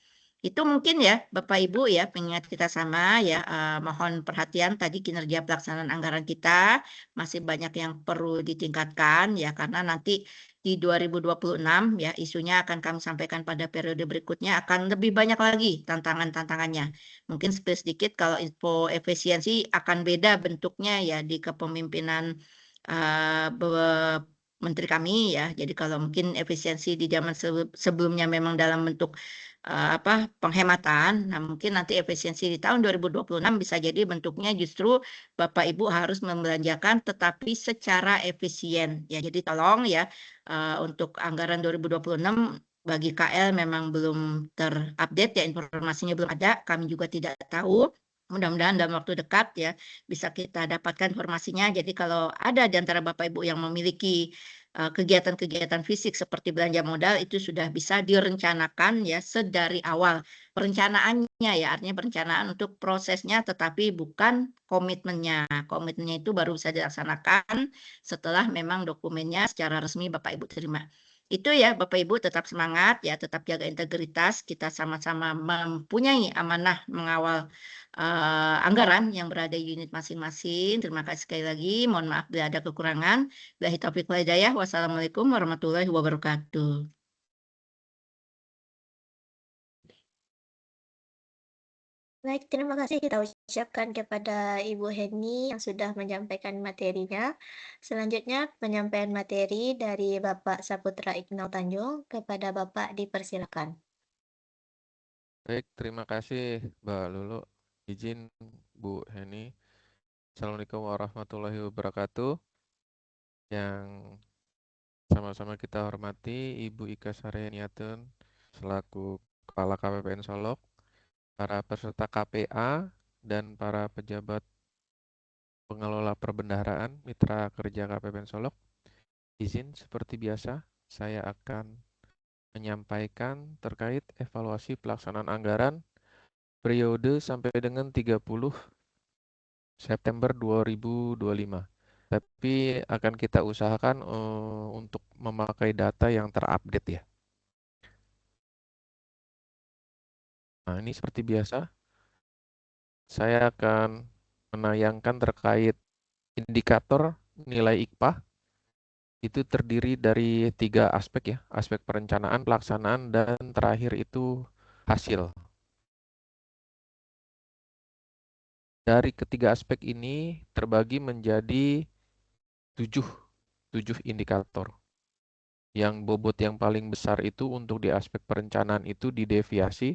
[SPEAKER 2] Itu mungkin ya Bapak Ibu ya pengingat kita sama ya, mohon perhatian tadi kinerja pelaksanaan anggaran kita masih banyak yang perlu ditingkatkan ya karena nanti di 2026 ya isunya akan kami sampaikan pada periode berikutnya akan lebih banyak lagi tantangan-tantangannya. Mungkin sedikit kalau info efisiensi akan beda bentuknya ya di kepemimpinan, menteri kami ya. Jadi kalau mungkin efisiensi di zaman sebelumnya memang dalam bentuk penghematan. Nah, mungkin nanti efisiensi di tahun 2026 bisa jadi bentuknya justru Bapak Ibu harus membelanjakan tetapi secara efisien. Ya, jadi tolong ya, untuk anggaran 2026 bagi KL memang belum terupdate ya, informasinya belum ada, kami juga tidak tahu. Mudah-mudahan dalam waktu dekat ya bisa kita dapatkan informasinya. Jadi kalau ada di antara Bapak Ibu yang memiliki kegiatan-kegiatan fisik seperti belanja modal itu sudah bisa direncanakan ya sedari awal. Perencanaannya ya, artinya perencanaan untuk prosesnya tetapi bukan komitmennya. Komitmennya itu baru bisa dilaksanakan setelah memang dokumennya secara resmi Bapak Ibu terima. Itu ya Bapak Ibu tetap semangat ya, tetap jaga integritas, kita sama-sama mempunyai amanah mengawal anggaran yang berada di unit masing-masing. Terima kasih sekali lagi, mohon maaf bila ada kekurangan. Billahi taufiq wal hidayah. Wassalamualaikum warahmatullahi wabarakatuh.
[SPEAKER 1] Baik, terima kasih kita ucapkan kepada Ibu Heni yang sudah menyampaikan materinya. Selanjutnya, penyampaian materi dari Bapak Saputra Iqnal Tanjung kepada Bapak dipersilakan.
[SPEAKER 3] Baik, terima kasih Mbak Lulu. Izin Bu Heni. Assalamualaikum warahmatullahi wabarakatuh. Yang sama-sama kita hormati Ibu Ika Saryaniatun selaku Kepala KPPN Solok, para peserta KPA, dan para pejabat pengelola perbendaharaan mitra kerja KPPN Solok. Izin seperti biasa, saya akan menyampaikan terkait evaluasi pelaksanaan anggaran periode sampai dengan 30 September 2025. Tapi akan kita usahakan untuk memakai data yang terupdate ya. Nah, ini seperti biasa, saya akan menayangkan terkait indikator nilai IKPA. Itu terdiri dari 3 aspek ya, aspek perencanaan, pelaksanaan, dan terakhir itu hasil. Dari ketiga aspek ini terbagi menjadi 7 indikator. Yang bobot yang paling besar itu untuk di aspek perencanaan itu di deviasi.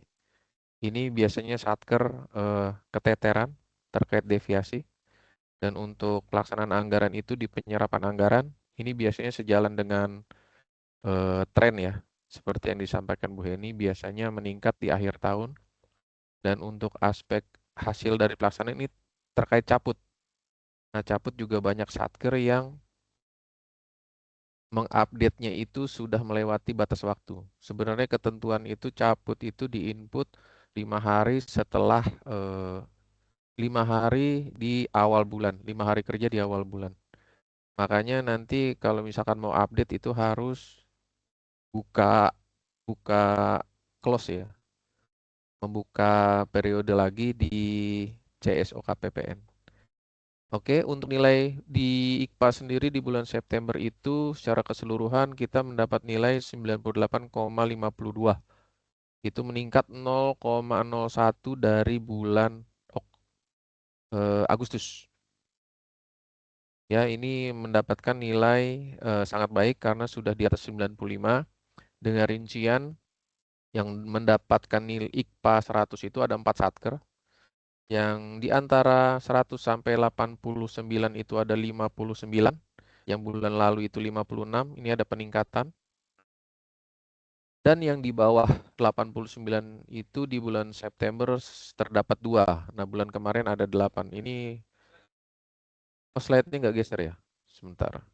[SPEAKER 3] Ini biasanya Satker keteteran terkait deviasi. Dan untuk pelaksanaan anggaran itu di penyerapan anggaran, ini biasanya sejalan dengan tren ya. Seperti yang disampaikan Bu Heni, biasanya meningkat di akhir tahun. Dan untuk aspek hasil dari pelaksanaan ini terkait caput. Nah, caput juga banyak Satker yang mengupdate-nya itu sudah melewati batas waktu. Sebenarnya ketentuan itu caput itu di-input 5 hari setelah 5 hari di awal bulan, 5 hari kerja di awal bulan. Makanya nanti kalau misalkan mau update itu harus buka close ya. Membuka periode lagi di CSO KPPN. Oke, untuk nilai di IKPA sendiri di bulan September itu secara keseluruhan kita mendapat nilai 98,52. Itu meningkat 0,01 dari bulan Agustus. Ya, ini mendapatkan nilai sangat baik karena sudah di atas 95 dengan rincian yang mendapatkan nilai IKPA 100 itu ada 4 Satker. Yang di antara 100 sampai 89 itu ada 59, yang bulan lalu itu 56, ini ada peningkatan. Dan yang di bawah 89 itu di bulan September terdapat 2. Nah, bulan kemarin ada 8. Ini slide-nya nggak geser ya? Sebentar.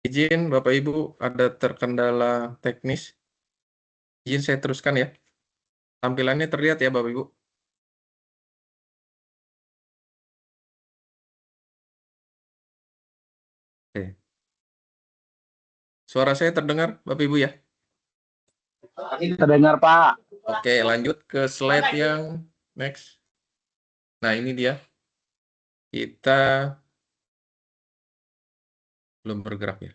[SPEAKER 4] Izin Bapak Ibu, ada terkendala teknis. Izin saya teruskan ya. Tampilannya terlihat ya Bapak Ibu. Oke. Suara saya terdengar Bapak Ibu ya?
[SPEAKER 5] Terdengar Pak.
[SPEAKER 4] Oke, lanjut ke slide yang next. Nah, ini dia. Kita belum bergerak ya.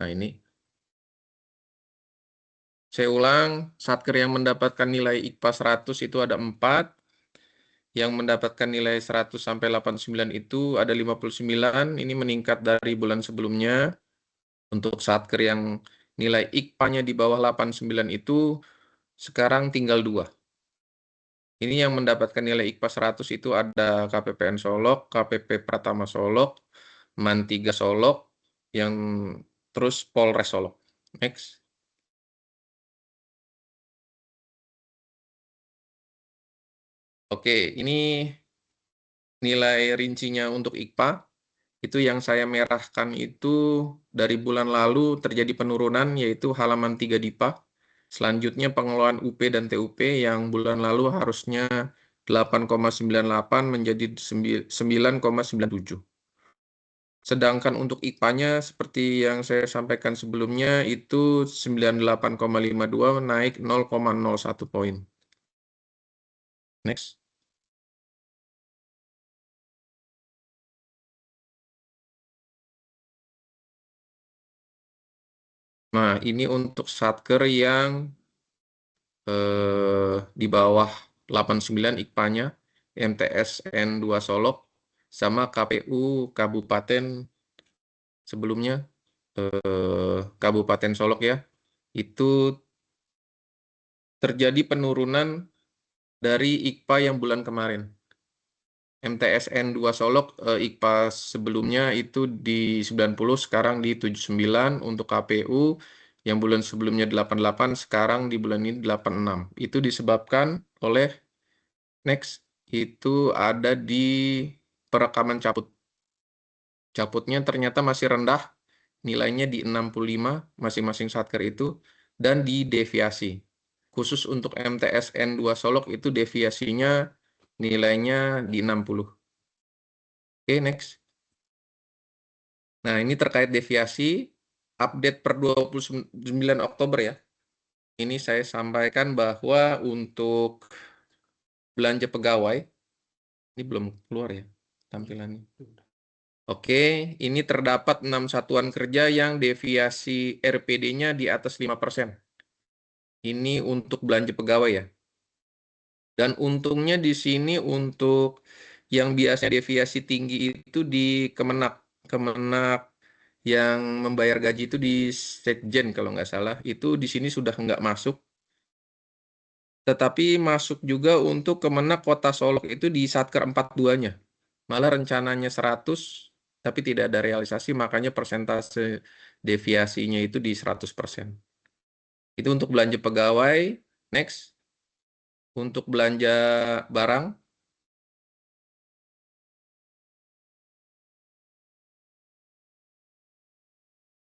[SPEAKER 4] Nah, ini. Saya ulang, satker yang mendapatkan nilai IKPA 100 itu ada 4. Yang mendapatkan nilai 100 sampai 89 itu ada 59. Ini meningkat dari bulan sebelumnya. Untuk satker yang nilai IKPA-nya di bawah 89 itu sekarang tinggal 2. Ini yang mendapatkan nilai IKPA 100 itu ada KPPN Solok, KPP Pratama Solok, MAN 3 Solok, yang terus Polres Solok. Next. Oke, ini nilai rincinya untuk IKPA. Itu yang saya merahkan itu dari bulan lalu terjadi penurunan, yaitu halaman 3 DIPA. Selanjutnya pengelolaan UP dan TUP yang bulan lalu harusnya 8,98 menjadi 9,97. Sedangkan untuk IPA-nya seperti yang saya sampaikan sebelumnya itu 98,52 naik 0,01 poin. Next. Nah, ini untuk satker yang di bawah 89 IPA-nya. MTSN 2 Solok sama KPU Kabupaten sebelumnya Kabupaten Solok ya, itu terjadi penurunan dari IKPA yang bulan kemarin. MTSN 2 Solok IKPA sebelumnya itu di 90, sekarang di 79. Untuk KPU yang bulan sebelumnya 88, sekarang di bulan ini 86. Itu disebabkan oleh itu ada di perekaman cabut. Cabutnya ternyata masih rendah, nilainya di 65 masing-masing satker itu, dan di deviasi. Khusus untuk MTSN 2 Solok itu deviasinya nilainya di 60. Oke, next. Nah, ini terkait deviasi, update per 29 Oktober ya. Ini saya sampaikan bahwa untuk belanja pegawai, ini belum keluar ya tampilannya. Oke, ini terdapat 6 satuan kerja yang deviasi RPD-nya di atas 5%. Ini untuk belanja pegawai ya. Dan untungnya di sini untuk yang biasanya deviasi tinggi itu di Kemenak. Kemenak yang membayar gaji itu di Sekjen kalau nggak salah. Itu di sini sudah nggak masuk. Tetapi masuk juga untuk Kemenak Kota Solok itu di Satker 42-nya. Malah rencananya 100, tapi tidak ada realisasi, makanya persentase deviasinya itu di 100%. Itu untuk belanja pegawai. Next. Untuk belanja barang.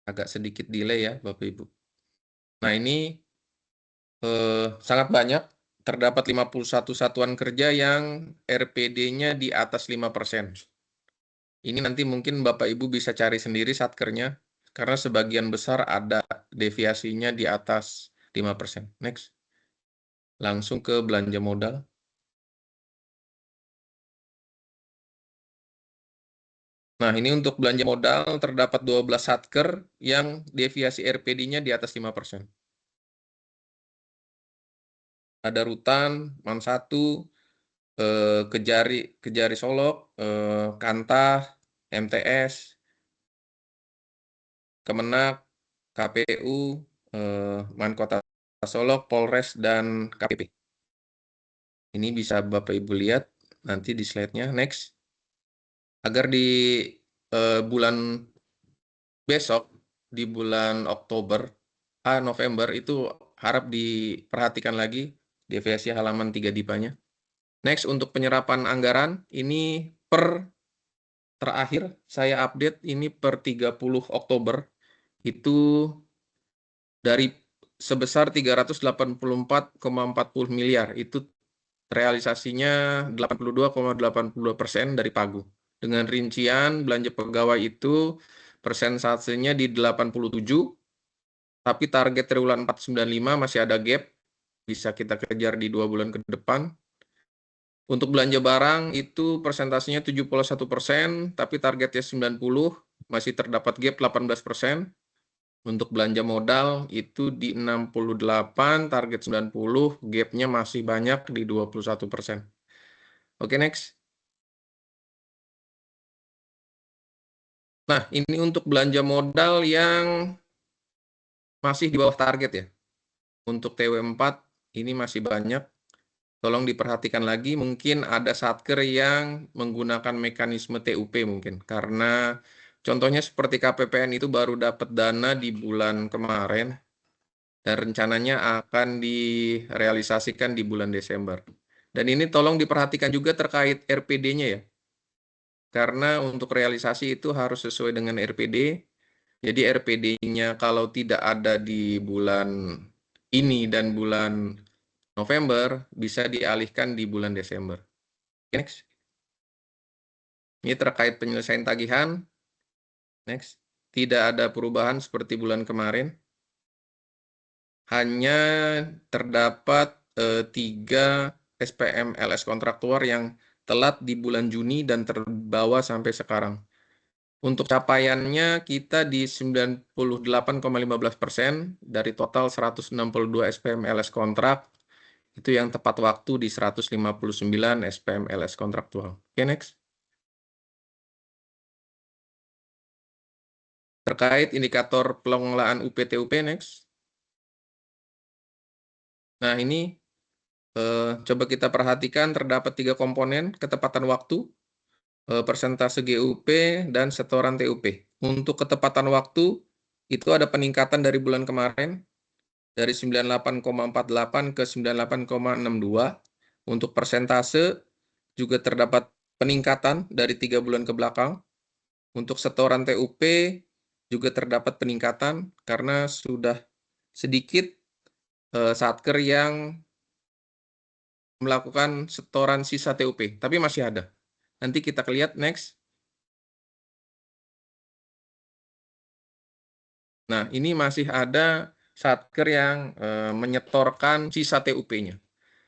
[SPEAKER 4] Agak sedikit delay ya, Bapak Ibu. Nah, ini sangat banyak. Terdapat 51 satuan kerja yang RPD-nya di atas 5%. Ini nanti mungkin Bapak Ibu bisa cari sendiri satkernya, karena sebagian besar ada deviasinya di atas 5%. Next. Langsung ke belanja modal. Nah, ini untuk belanja modal terdapat 12 satker yang deviasi RPD-nya di atas 5%. Ada Rutan, MAN 1, Kejari Solok, Kantah, MTS, Kemenak, KPU, MAN Kota Solok, Polres, dan KPP. Ini bisa Bapak Ibu lihat nanti di slide-nya. Next. Agar di bulan besok, di bulan November, itu harap diperhatikan lagi deviasi halaman 3 dipanya. Next, untuk penyerapan anggaran, ini terakhir saya update ini per 30 Oktober, itu dari sebesar 384,40 miliar, itu realisasinya 82,82% dari Pagu. Dengan rincian belanja pegawai itu persentasenya di 87, tapi target triwulan 495 masih ada gap, bisa kita kejar di 2 bulan ke depan. Untuk belanja barang itu persentasenya 71%, tapi targetnya 90, masih terdapat gap 18%. Untuk belanja modal itu di 68, target 90, gapnya masih banyak di 21%. Oke, next. Nah, ini untuk belanja modal yang masih di bawah target ya. Untuk TW4 ini masih banyak. Tolong diperhatikan lagi, mungkin ada satker yang menggunakan mekanisme TUP mungkin. Karena contohnya seperti KPPN itu baru dapat dana di bulan kemarin, dan rencananya akan direalisasikan di bulan Desember. Dan ini tolong diperhatikan juga terkait RPD-nya ya. Karena untuk realisasi itu harus sesuai dengan RPD. Jadi RPD-nya kalau tidak ada di bulan ini dan bulan November, bisa dialihkan di bulan Desember. Next. Ini terkait penyelesaian tagihan. Next. Tidak ada perubahan seperti bulan kemarin. Hanya terdapat 3 SPM LS kontraktor yang telat di bulan Juni dan terbawa sampai sekarang. Untuk capaiannya kita di 98,15% dari total 162 SPM LS kontrak. Itu yang tepat waktu di 159 SPM LS kontraktual. Oke, next. Terkait indikator pengelolaan UPT-UP, next. Nah, ini coba kita perhatikan terdapat 3 komponen, ketepatan waktu, persentase GUP, dan setoran TUP. Untuk ketepatan waktu, itu ada peningkatan dari bulan kemarin, dari 98,48 ke 98,62. Untuk persentase, juga terdapat peningkatan dari 3 bulan ke belakang. Untuk setoran TUP, juga terdapat peningkatan karena sudah sedikit satker yang melakukan setoran sisa TUP, tapi masih ada. Nanti kita lihat next. Nah, ini masih ada satker yang menyetorkan sisa TUP-nya.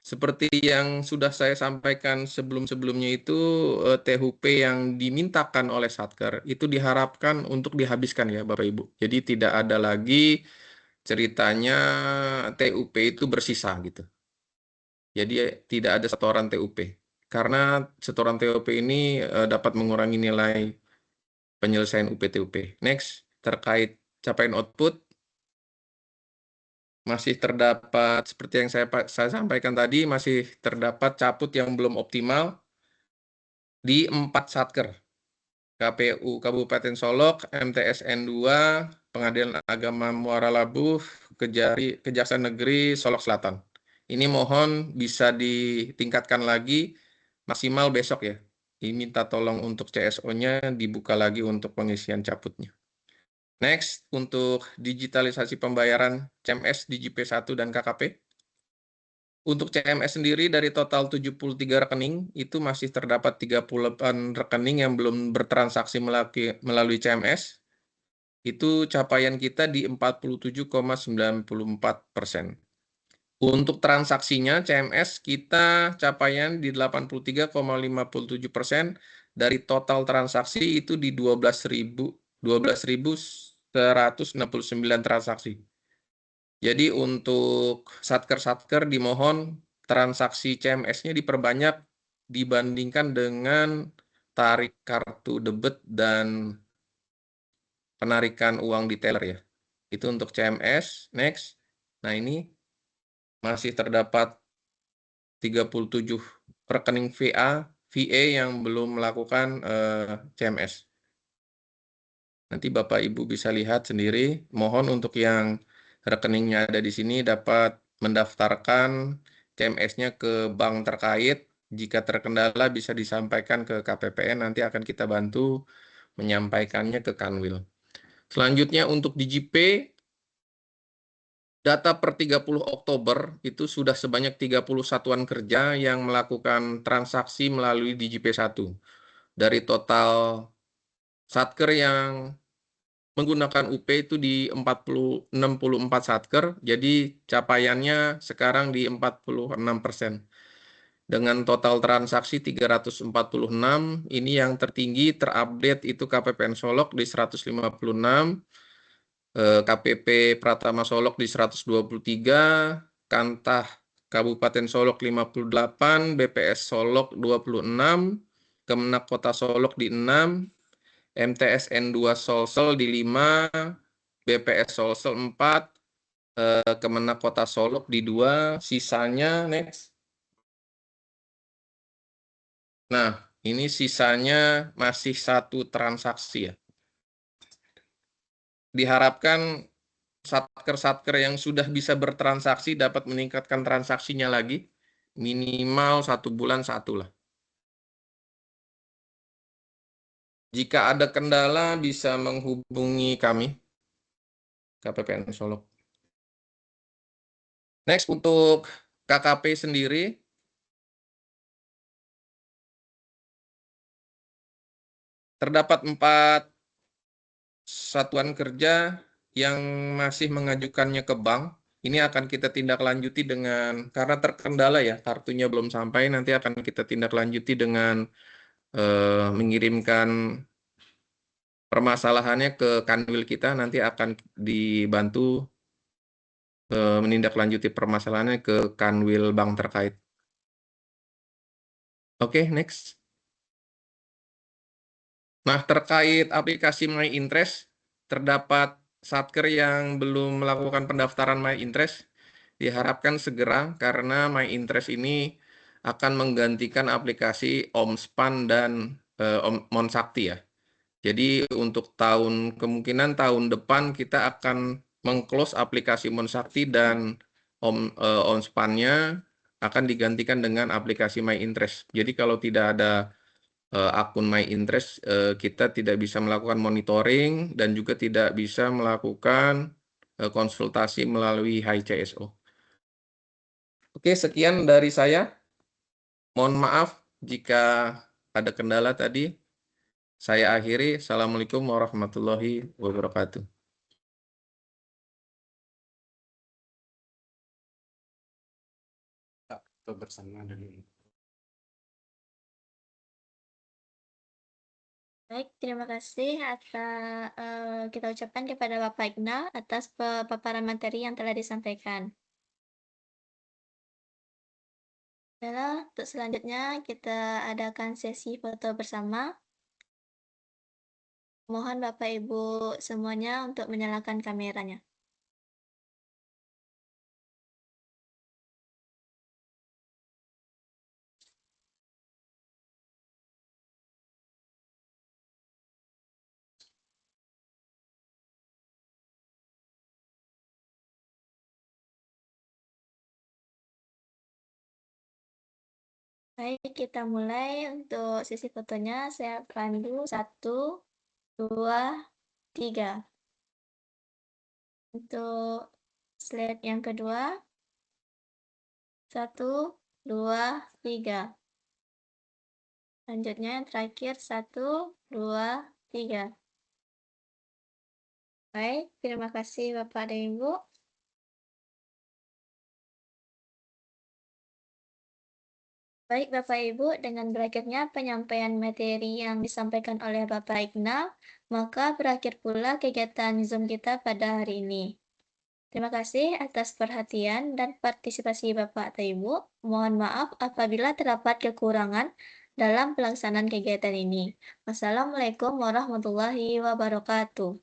[SPEAKER 4] Seperti yang sudah saya sampaikan sebelum-sebelumnya itu, TUP yang dimintakan oleh satker itu diharapkan untuk dihabiskan ya Bapak Ibu. Jadi tidak ada lagi ceritanya TUP itu bersisa gitu. Jadi tidak ada setoran TUP. Karena setoran TUP ini dapat mengurangi nilai penyelesaian UPT-UP. Next, terkait capaian output, masih terdapat, seperti yang saya sampaikan tadi, masih terdapat caput yang belum optimal di 4 satker. KPU Kabupaten Solok, MTSN 2, Pengadilan Agama Muara Labuh, Kejaksaan Negeri Solok Selatan. Ini mohon bisa ditingkatkan lagi, maksimal besok ya. Diminta tolong untuk CSO-nya dibuka lagi untuk pengisian caputnya. Next, untuk digitalisasi pembayaran CMS, DigiP1 dan KKP. Untuk CMS sendiri dari total 73 rekening, itu masih terdapat 38 rekening yang belum bertransaksi melalui CMS. Itu capaian kita di 47,94%. Untuk transaksinya CMS kita capaian di 83,57%, dari total transaksi itu di 12.169 transaksi. Jadi untuk satker-satker dimohon transaksi CMS-nya diperbanyak dibandingkan dengan tarik kartu debit dan penarikan uang di teller ya. Itu untuk CMS. Next. Nah, ini masih terdapat 37 rekening VA yang belum melakukan CMS. Nanti Bapak Ibu bisa lihat sendiri. Mohon untuk yang rekeningnya ada di sini dapat mendaftarkan CMS-nya ke bank terkait. Jika terkendala bisa disampaikan ke KPPN, nanti akan kita bantu menyampaikannya ke Kanwil. Selanjutnya untuk DigiP, data per 30 Oktober itu sudah sebanyak 30 satuan kerja yang melakukan transaksi melalui DigiP1. Dari total satker yang menggunakan UP itu di 64 satker, jadi capaiannya sekarang di 46%. Dengan total transaksi 346, ini yang tertinggi terupdate itu KPPN Solok di 156, KPP Pratama Solok di 123, Kantah Kabupaten Solok 58, BPS Solok 26, Kemenak Kota Solok di 6, MTSN 2 Solsel di 5, BPS Solsel 4, Kemenak Kota Solok di 2, sisanya next. Nah, ini sisanya masih 1 transaksi ya. Diharapkan satker-satker yang sudah bisa bertransaksi dapat meningkatkan transaksinya lagi, minimal 1 bulan 1 lah. Jika ada kendala bisa menghubungi kami, KPPN Solok. Next, untuk KKP sendiri, terdapat 4 satuan kerja yang masih mengajukannya ke bank. Ini akan kita tindak lanjuti dengan, karena terkendala ya, kartunya belum sampai, nanti akan kita tindak lanjuti dengan mengirimkan permasalahannya ke Kanwil kita, nanti akan dibantu menindaklanjuti permasalahannya ke Kanwil bank terkait. Oke, next. Nah, terkait aplikasi My Interest, terdapat satker yang belum melakukan pendaftaran My Interest, diharapkan segera karena My Interest ini akan menggantikan aplikasi Omspan dan Monsakti ya. Jadi untuk kemungkinan tahun depan kita akan meng-close aplikasi Monsakti dan Omspan-nya akan digantikan dengan aplikasi My Interest. Jadi kalau tidak ada akun My Interest, kita tidak bisa melakukan monitoring dan juga tidak bisa melakukan konsultasi melalui HiCSO. Oke, sekian dari saya. Mohon maaf jika ada kendala tadi. Saya akhiri. Assalamualaikum warahmatullahi wabarakatuh.
[SPEAKER 5] Bersama dengan
[SPEAKER 1] Baik, terima kasih kita ucapkan kepada Bapak Iqnal atas paparan materi yang telah disampaikan. Baiklah, untuk selanjutnya kita adakan sesi foto bersama. Mohon Bapak Ibu semuanya untuk menyalakan kameranya. Baik, kita mulai untuk sesi fotonya. Saya pandu 1, 2, 3. Untuk slide yang kedua, 1, 2, 3. Selanjutnya yang terakhir 1, 2, 3. Baik, terima kasih Bapak dan Ibu. Baik Bapak Ibu, dengan berakhirnya penyampaian materi yang disampaikan oleh Bapak Iqnal, maka berakhir pula kegiatan Zoom kita pada hari ini. Terima kasih atas perhatian dan partisipasi Bapak dan Ibu. Mohon maaf apabila terdapat kekurangan dalam pelaksanaan kegiatan ini. Wassalamualaikum warahmatullahi wabarakatuh.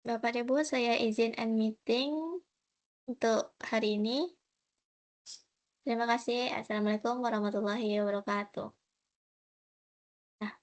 [SPEAKER 1] Bapak dan Ibu, saya izin end meeting untuk hari ini. Terima kasih. Assalamualaikum warahmatullahi wabarakatuh. Nah,